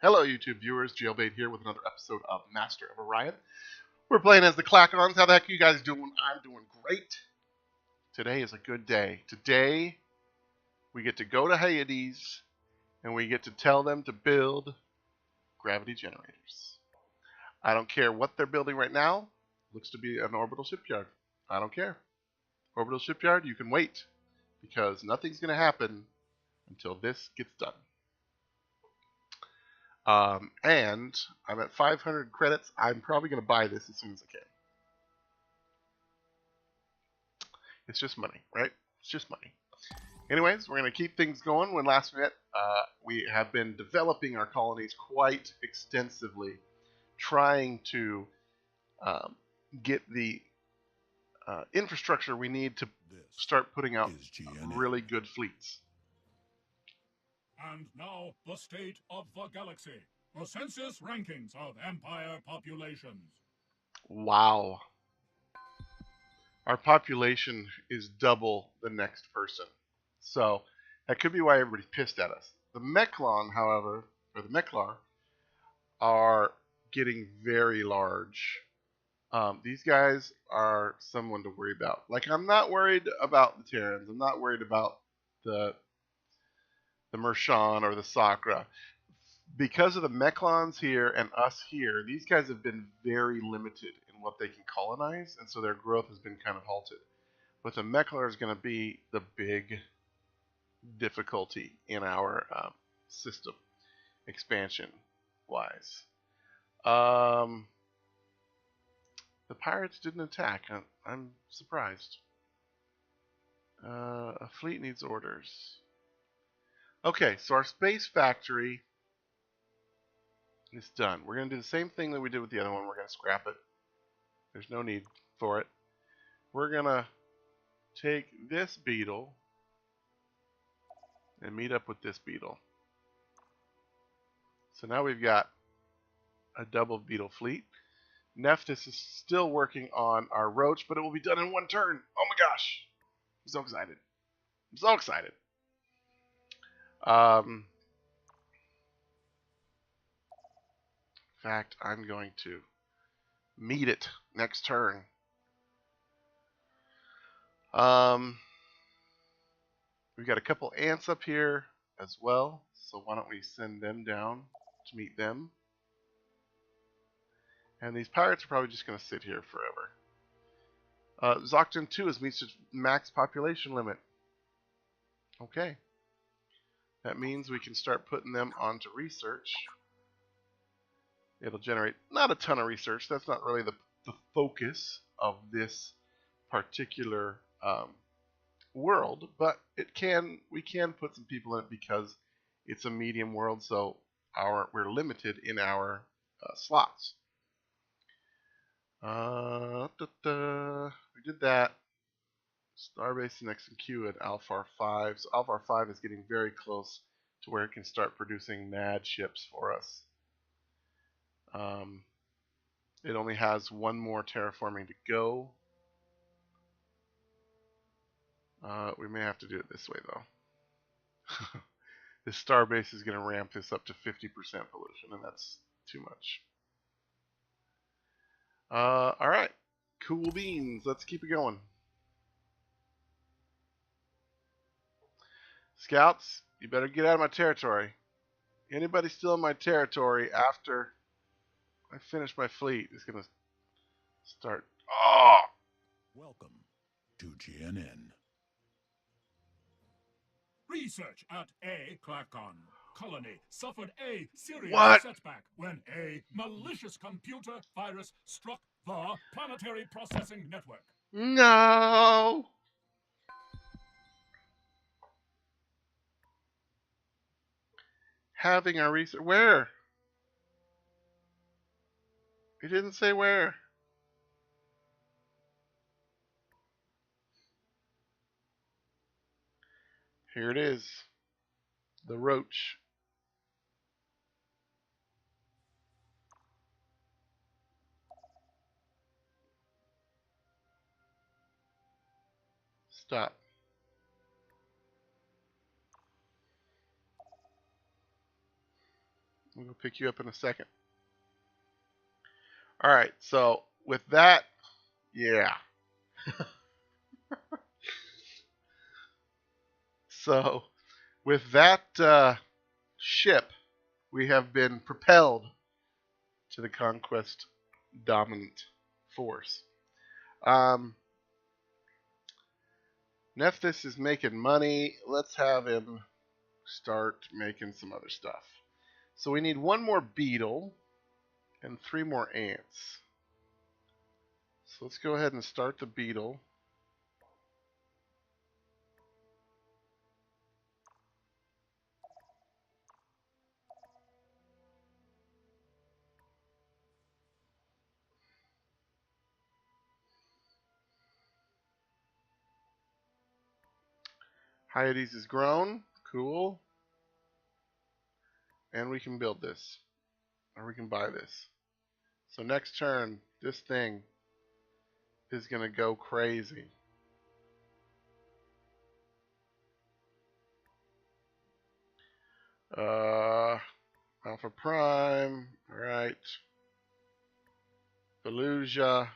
Hello, YouTube viewers. Jaylbayt here with another episode of Master of Orion. We're playing as the Klackons. How the heck are you guys doing? I'm doing great. Today is a good day. Today, we get to go to Hades, and we get to tell them to build gravity generators. I don't care what they're building right now. Looks to be an orbital shipyard. I don't care. Orbital shipyard, you can wait, because nothing's going to happen until this gets done. And I'm at 500 credits. I'm probably going to buy this as soon as I can. It's just money, right? It's just money. Anyways, we're going to keep things going. When last we met, we have been developing our colonies quite extensively, trying to get the infrastructure we need to start putting out really good fleets. And now, the state of the galaxy. The census rankings of Empire populations. Wow. Our population is double the next person. So, that could be why everybody's pissed at us. The Mechlon, however, or the Mechlar, are getting very large. These guys are someone to worry about. Like, I'm not worried about the Terrans. I'm not worried about the Mershan or the Sakra. Because of the Mechlons here and us here, these guys have been very limited in what they can colonize, and so their growth has been kind of halted. But the Mechlar is going to be the big difficulty in our system, expansion-wise. The pirates didn't attack. I'm surprised. A fleet needs orders. Okay, so our space factory is done. We're going to do the same thing that we did with the other one. We're going to scrap it. There's no need for it. We're going to take this beetle and meet up with this beetle. So now we've got a double beetle fleet. Nephthys is still working on our roach, but it will be done in one turn. Oh my gosh. I'm so excited. I'm so excited. In fact, I'm going to meet it next turn. We've got a couple ants up here as well, so why don't we send them down to meet them? And these pirates are probably just going to sit here forever. Zocton 2 has reached its max population limit. Okay. That means we can start putting them onto research. It'll generate not a ton of research. That's not really the focus of this particular world, but we can put some people in it because it's a medium world, so we're limited in our slots. We did that. Starbase next in queue at Alpha 5. So Alpha 5 is getting very close to where it can start producing mad ships for us. It only has one more terraforming to go. We may have to do it this way, though. This starbase is going to ramp this up to 50% pollution, and that's too much. Alright. Cool beans. Let's keep it going. Scouts, you better get out of my territory. Anybody still in my territory after I finish my fleet is going to start. Oh! Welcome to GNN. Research at a Klackon colony suffered a serious setback when a malicious computer virus struck the planetary processing network. No! Having our research. Where? It didn't say where. Here it is. The roach. Stop. We'll go pick you up in a second. All right, so with that, yeah. So with that ship, we have been propelled to the conquest dominant force. Nephthys is making money. Let's have him start making some other stuff. So we need one more beetle and 3 more ants. So let's go ahead and start the beetle. Hyades is grown. Cool. And we can build this. Or we can buy this. So next turn, this thing is going to go crazy. Alpha Prime. Alright. Fallujah.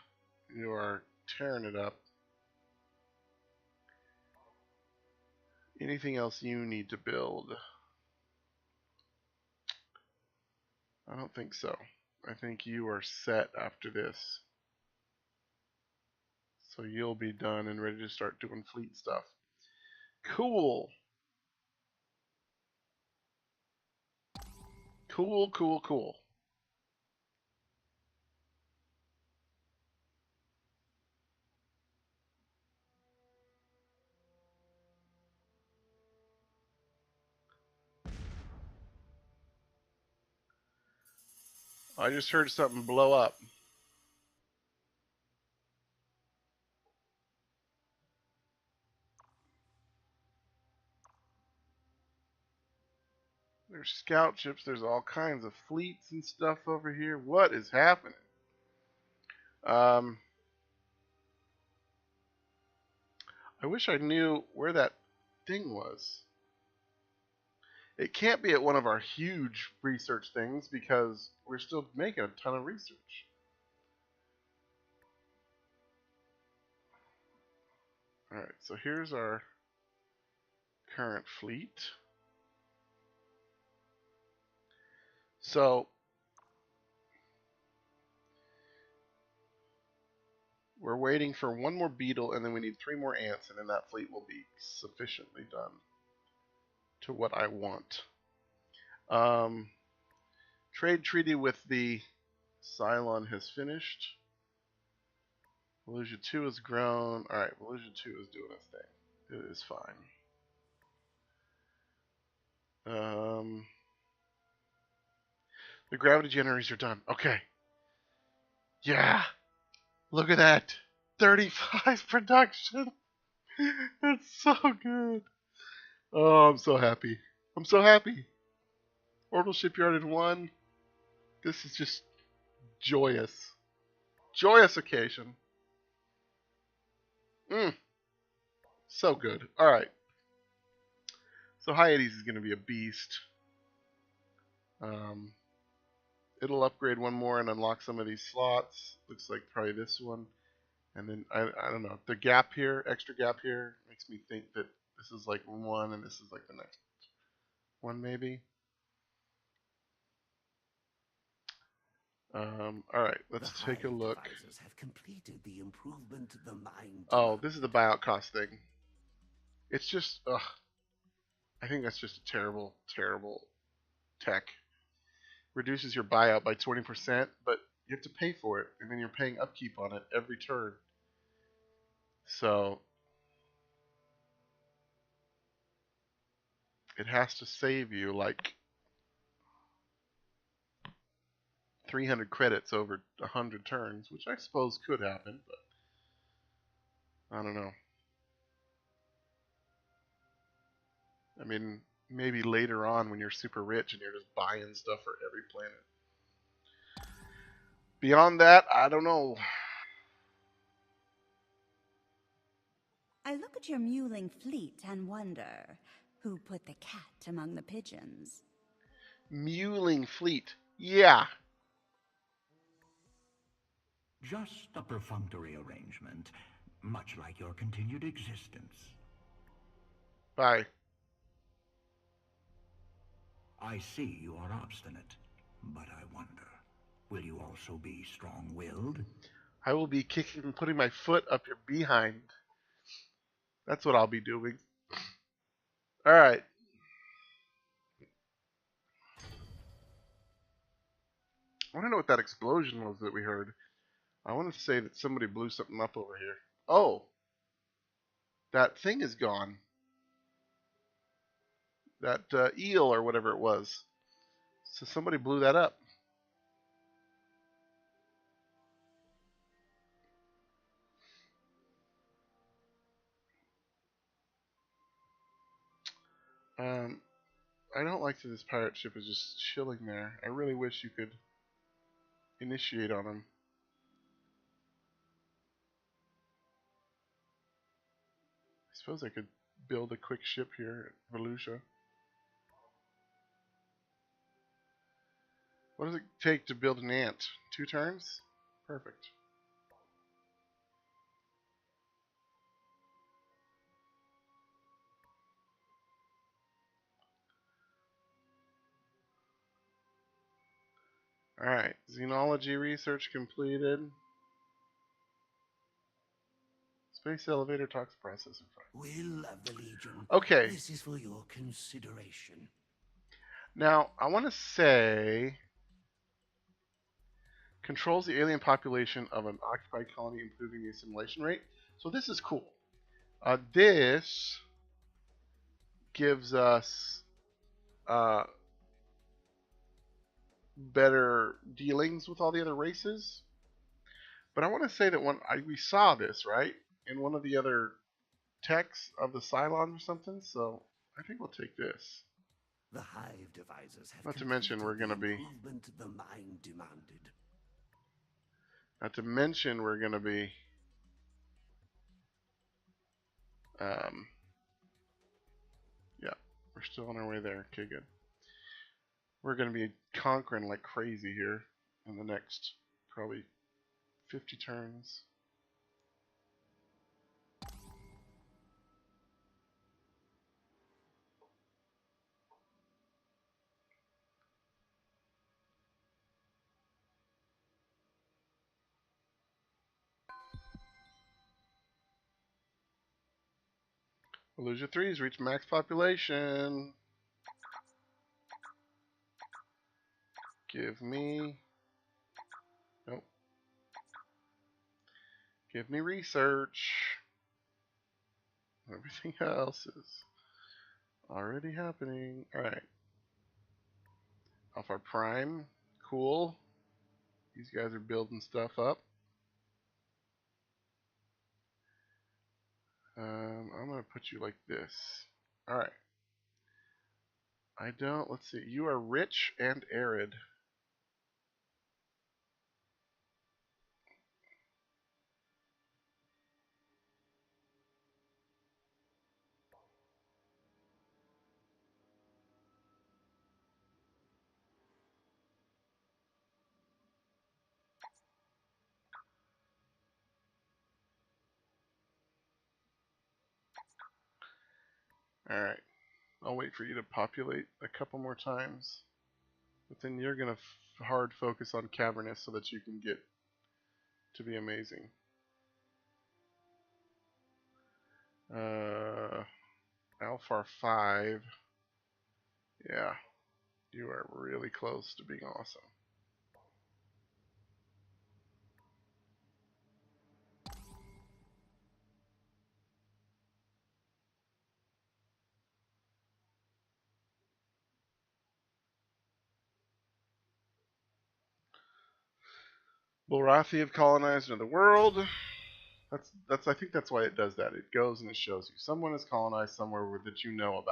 You are tearing it up. Anything else you need to build? I don't think so. I think you are set after this. So you'll be done and ready to start doing fleet stuff. Cool. Cool, cool, cool. I just heard something blow up. There's scout ships. There's all kinds of fleets and stuff over here. What is happening? I wish I knew where that thing was. It can't be at one of our huge research things because we're still making a ton of research. Alright, so here's our current fleet. So we're waiting for one more beetle and then we need 3 more ants and then that fleet will be sufficiently done to what I want. Trade treaty with the Cylon has finished. Volusia 2 has grown. Alright, Volusia 2 is doing its thing. It is fine. The gravity generators are done. Okay. Yeah. Look at that. 35 production. That's so good. Oh, I'm so happy. I'm so happy. Orbital shipyard in 1. This is just joyous. Joyous occasion. So good. Alright. So Hyades is going to be a beast. It'll upgrade one more and unlock some of these slots. Looks like probably this one. And then, I don't know, the gap here, extra gap here, makes me think that this is like one and this is like the next one maybe. Alright, let's take a look. Have completed the improvement the mine. Oh, this is the buyout cost thing. It's just, ugh. I think that's just a terrible, terrible tech. Reduces your buyout by 20%, but you have to pay for it, and then you're paying upkeep on it every turn. So it has to save you like 300 credits over 100 turns, which I suppose could happen, but I don't know. I mean, maybe later on when you're super rich and you're just buying stuff for every planet. Beyond that, I don't know. I look at your mewling fleet and wonder, who put the cat among the pigeons? Muling fleet. Yeah. Just a perfunctory arrangement, much like your continued existence. Bye. I see you are obstinate, but I wonder, will you also be strong-willed? I will be kicking and putting my foot up your behind. That's what I'll be doing. Alright. I want to know what that explosion was that we heard. I want to say that somebody blew something up over here. Oh. That thing is gone. That eel or whatever it was. So somebody blew that up. I don't like that this pirate ship is just chilling there. I really wish you could initiate on them. I suppose I could build a quick ship here at Volusia. What does it take to build an ant? 2 turns? Perfect. Alright, xenology research completed. Space elevator talks processor. Will of the Legion. Okay, This is for your consideration. now I want to say controls the alien population of an occupied colony, improving the assimilation rate. So this is cool. This gives us better dealings with all the other races. But I want to say that when we saw this, right, in one of the other texts of the Cylon or something, so I think we'll take this. The Hive devisers have Not to mention we're going to be... improvement the mind demanded. Not to mention we're going to be... yeah, we're still on our way there. Okay, good. We're going to be conquering like crazy here in the next probably 50 turns. Volusia 3's reached max population. Give me... Nope. Give me research. Everything else is already happening. Alright. Alpha Prime. Cool. These guys are building stuff up. I'm going to put you like this. Alright. I don't... Let's see. You are rich and arid. Alright. I'll wait for you to populate a couple more times. But then you're going to hard focus on cavernous so that you can get to be amazing. Alpha 5. Yeah. You are really close to being awesome. Bulrathi have colonized another world. That's I think that's why it does that. It goes and it shows you someone has colonized somewhere that you know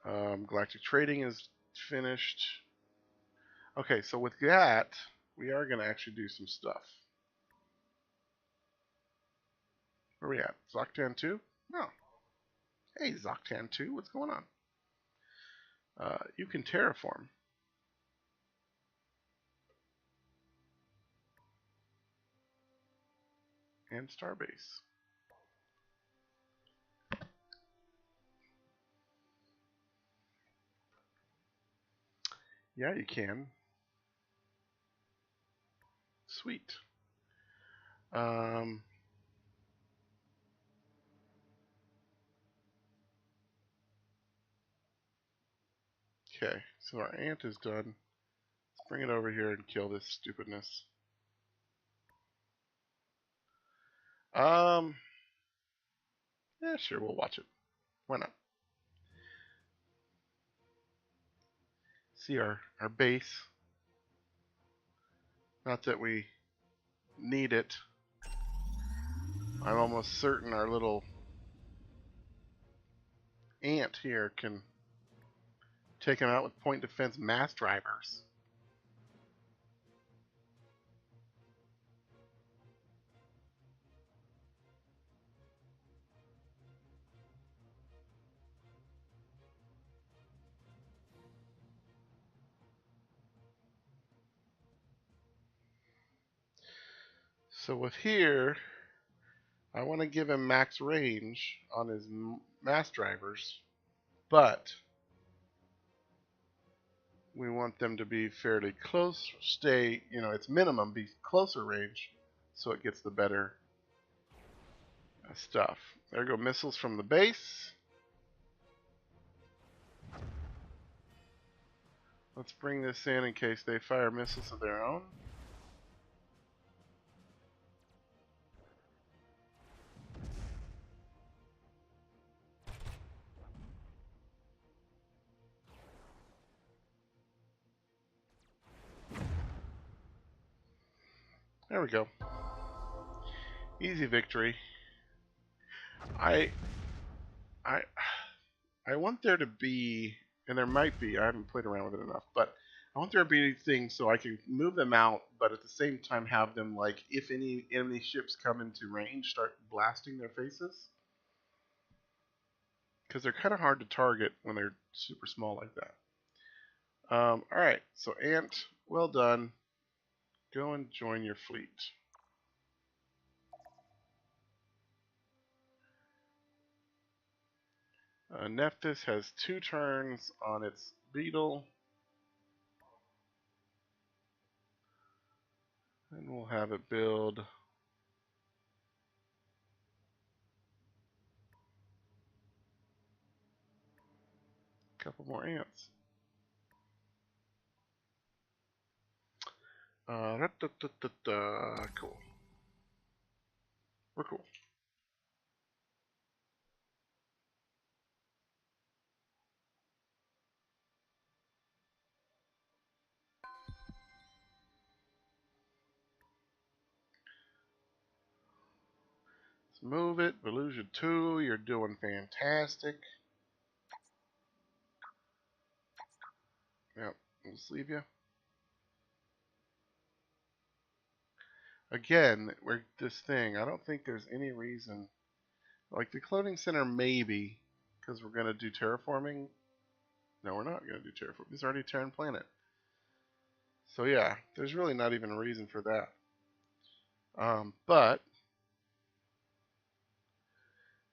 about. Galactic trading is finished. Okay, so with that, we are going to actually do some stuff. Where are we at? Zoctan 2? No. Hey, Zoctan 2, what's going on? You can terraform. And Starbase. Yeah, you can. Sweet. Okay, so our ant is done. Let's bring it over here and kill this stupidness. Yeah, sure, we'll watch it. Why not? See our base. Not that we need it. I'm almost certain our little ant here can take him out with point defense mass drivers. So with here, I want to give him max range on his mass drivers, but we want them to be fairly close, stay, its minimum be closer range, so it gets the better stuff. There go missiles from the base. Let's bring this in case they fire missiles of their own. There we go. Easy victory. I want there to be, and there might be, I haven't played around with it enough, but I want there to be things so I can move them out, but at the same time have them, like, if any enemy ships come into range, start blasting their faces. Because they're kind of hard to target when they're super small like that. Alright, so Ant, well done. Go and join your fleet. Nephthys has 2 turns on its beetle. And we'll have it build a couple more ants. Cool. We're cool. Let's move it. Volusia 2, you're doing fantastic. Yep, we'll just leave you. Again, this thing, I don't think there's any reason. Like the clothing center, maybe, because we're going to do terraforming. No, we're not going to do terraforming. It's already Terran planet. So yeah, there's really not even a reason for that. But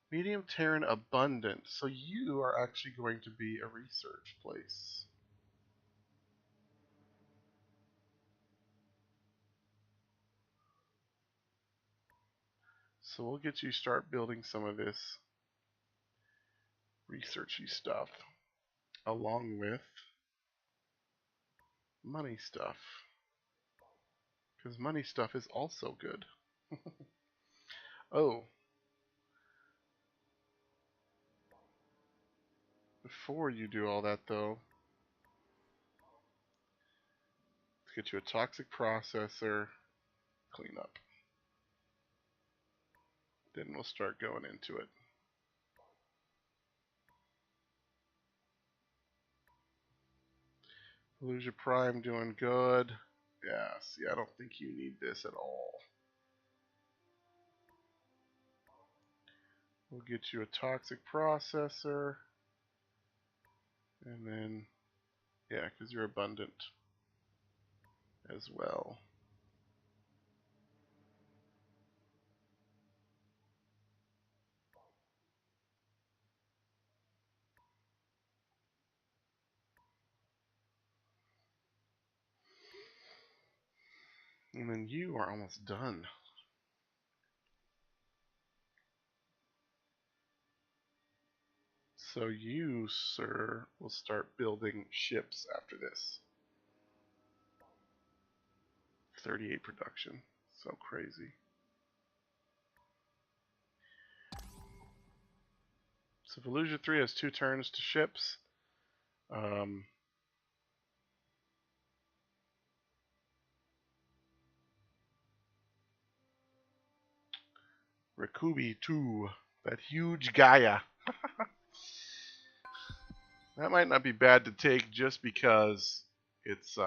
medium Terran abundant. So you are actually going to be a research place. So we'll get you start building some of this researchy stuff along with money stuff. Because money stuff is also good. Oh. Before you do all that though, let's get you a toxic processor, clean up. Then we'll start going into it. Volusia Prime doing good. Yeah, see, I don't think you need this at all. We'll get you a toxic processor. And then, yeah, because you're abundant as well. And then you are almost done. So you, sir, will start building ships after this. 38 production. So crazy. So Volusia 3 has 2 turns to ships. Rakubi 2, that huge Gaia. That might not be bad to take just because it's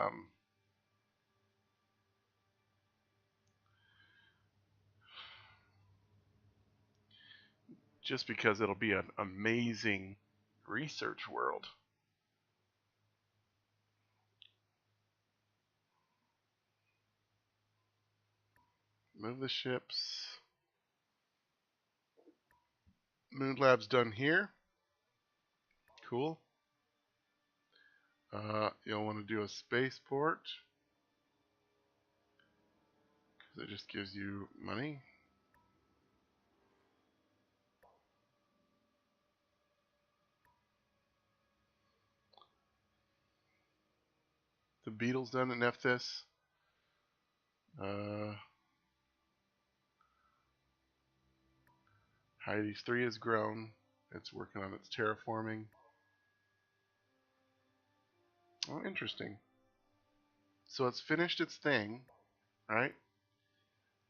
just because it'll be an amazing research world. Move the ships. Moon Lab's done here. Cool. You'll want to do a spaceport because it just gives you money. The Beetle's done in this. Heidi's 3 has grown. It's working on its terraforming. Oh, interesting. So it's finished its thing, right?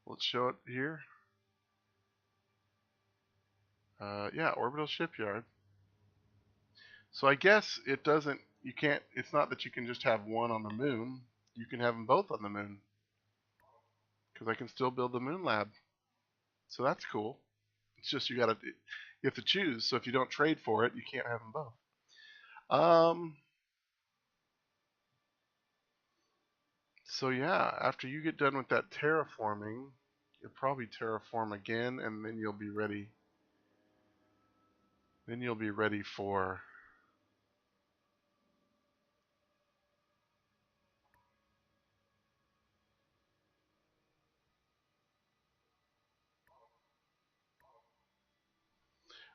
Let's show it here. Yeah, orbital shipyard. So I guess it doesn't, you can't, it's not that you can just have one on the moon. You can have them both on the moon. Because I can still build the moon lab. So that's cool. It's just you have to choose. So if you don't trade for it, you can't have them both. So yeah, after you get done with that terraforming, you'll probably terraform again, and then you'll be ready. Then you'll be ready for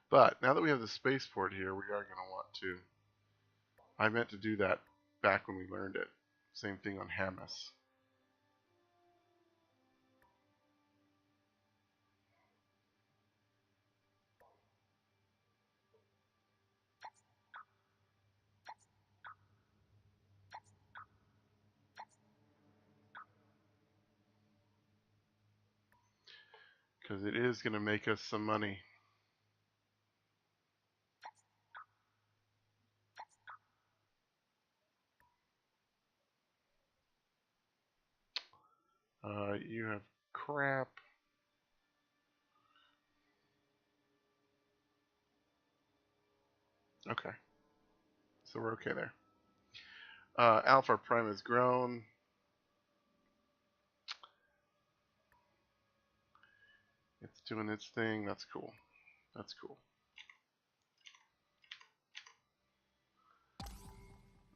But now that we have the spaceport here, we are going to want to. I meant to do that back when we learned it. Same thing on Hamas. Because it is going to make us some money. You have crap. Okay. So we're okay there. Alpha Prime has grown. It's doing its thing. That's cool. That's cool.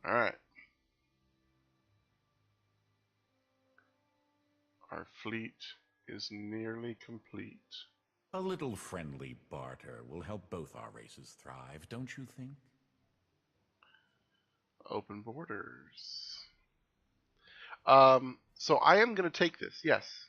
Alright. Our fleet is nearly complete. A little friendly barter will help both our races thrive, don't you think? Open borders. So I am going to take this, yes.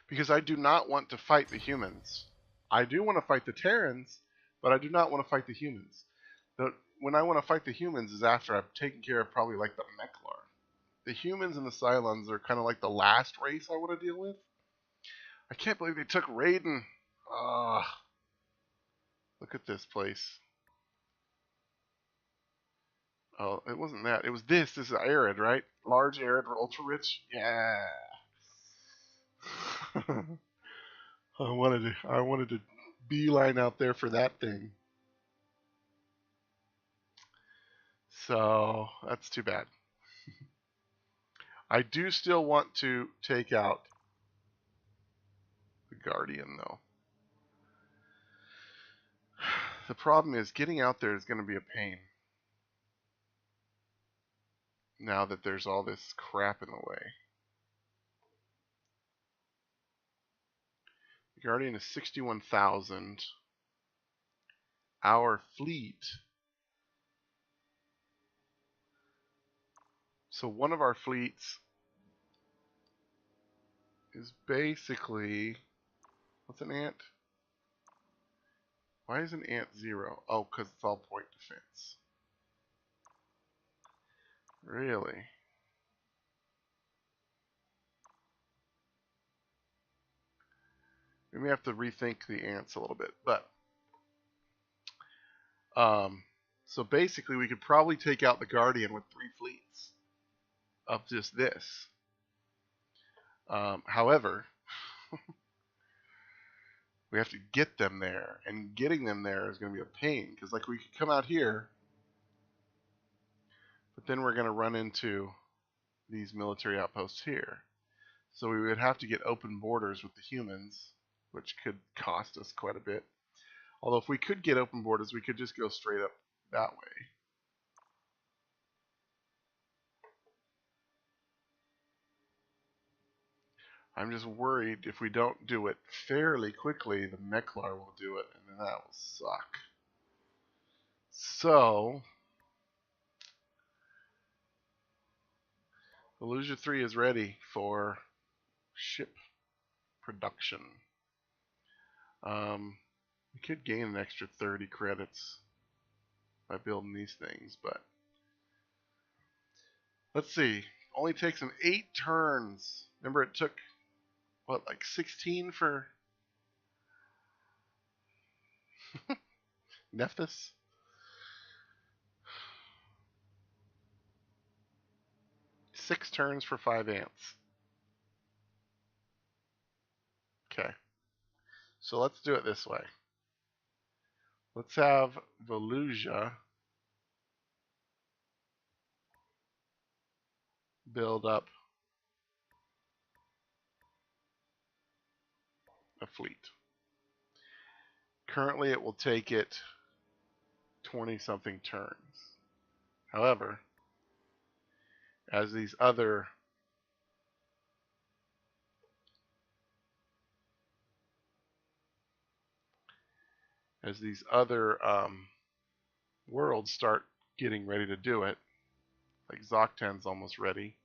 Because I do not want to fight the humans. I do want to fight the Terrans, but I do not want to fight the humans. When I want to fight the humans is after I've taken care of probably like the Meklar. The humans and the Cylons are kind of like the last race I want to deal with. I can't believe they took Raiden. Look at this place. Oh, it wasn't that. It was this. This is arid, right? Large, arid, ultra rich. Yeah. I wanted to beeline out there for that thing. So that's too bad. I do still want to take out the Guardian, though. The problem is getting out there is going to be a pain. Now that there's all this crap in the way. The Guardian is 61,000. Our fleet. So one of our fleets is basically, what's an ant? Why is an ant 0? Oh, because it's all point defense. Really? We may have to rethink the ants a little bit, but so basically we could probably take out the Guardian with 3 fleets of just this. However, we have to get them there, and getting them there is going to be a pain, because like we could come out here, but then we're going to run into these military outposts here. So we would have to get open borders with the humans, which could cost us quite a bit. Although if we could get open borders, we could just go straight up that way. I'm just worried if we don't do it fairly quickly, the Meklar will do it, and then that will suck. So, Volusia 3 is ready for ship production. We could gain an extra 30 credits by building these things, but let's see. Only takes them 8 turns. Remember, it took what, like 16 for Nephthys? Six turns for 5 ants. Okay. So let's do it this way. Let's have Volusia build up a fleet. Currently it will take it 20-something turns. However, as these other worlds start getting ready to do it, like Zoctan's almost ready,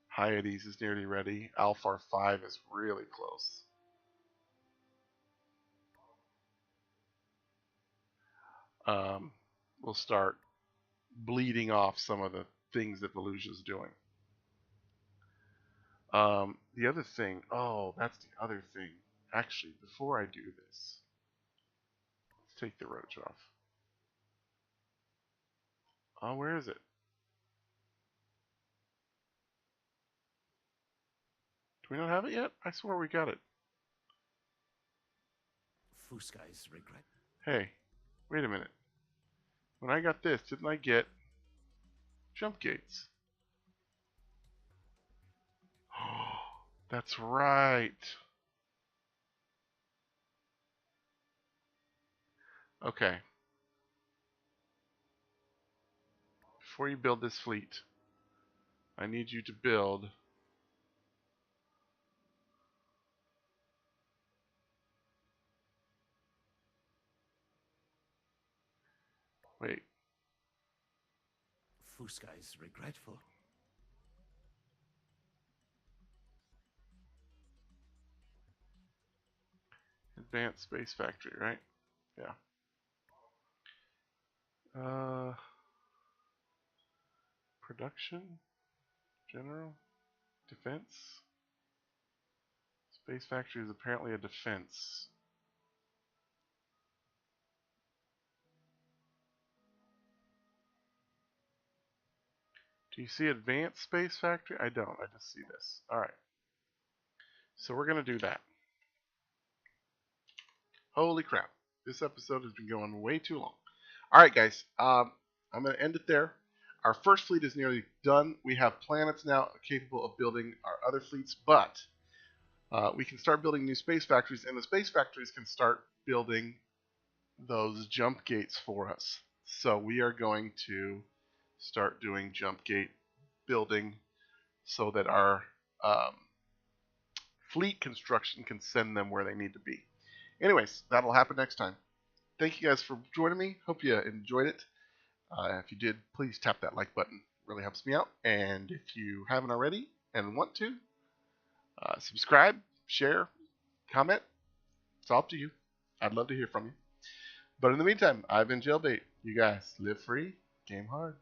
Hyades is nearly ready, Alphar 5 is really close. We'll start bleeding off some of the things that Volusia's doing. The other thing, oh, that's the other thing. Actually, before I do this, let's take the roach off. Oh, where is it? Do we not have it yet? I swear we got it. Fuscai's regret. Hey, wait a minute. When I got this, didn't I get jump gates? Oh, that's right. Okay. Before you build this fleet, I need you to build wait. Fuscai's regretful. Advanced Space Factory, right? Yeah. Production? General? Defense? Space Factory is apparently a defense. Do you see Advanced Space Factory? I don't. I just see this. Alright. So we're going to do that. Holy crap. This episode has been going way too long. All right, guys. I'm going to end it there. Our first fleet is nearly done. We have planets now capable of building our other fleets, but we can start building new space factories, and the space factories can start building those jump gates for us. So we are going to start doing jump gate building so that our fleet construction can send them where they need to be. Anyways, that'll happen next time. Thank you guys for joining me. Hope you enjoyed it. If you did, please tap that like button. It really helps me out. And if you haven't already and want to, subscribe, share, comment. It's all up to you. I'd love to hear from you. But in the meantime, I've been Jaylbayt. You guys live free, game hard.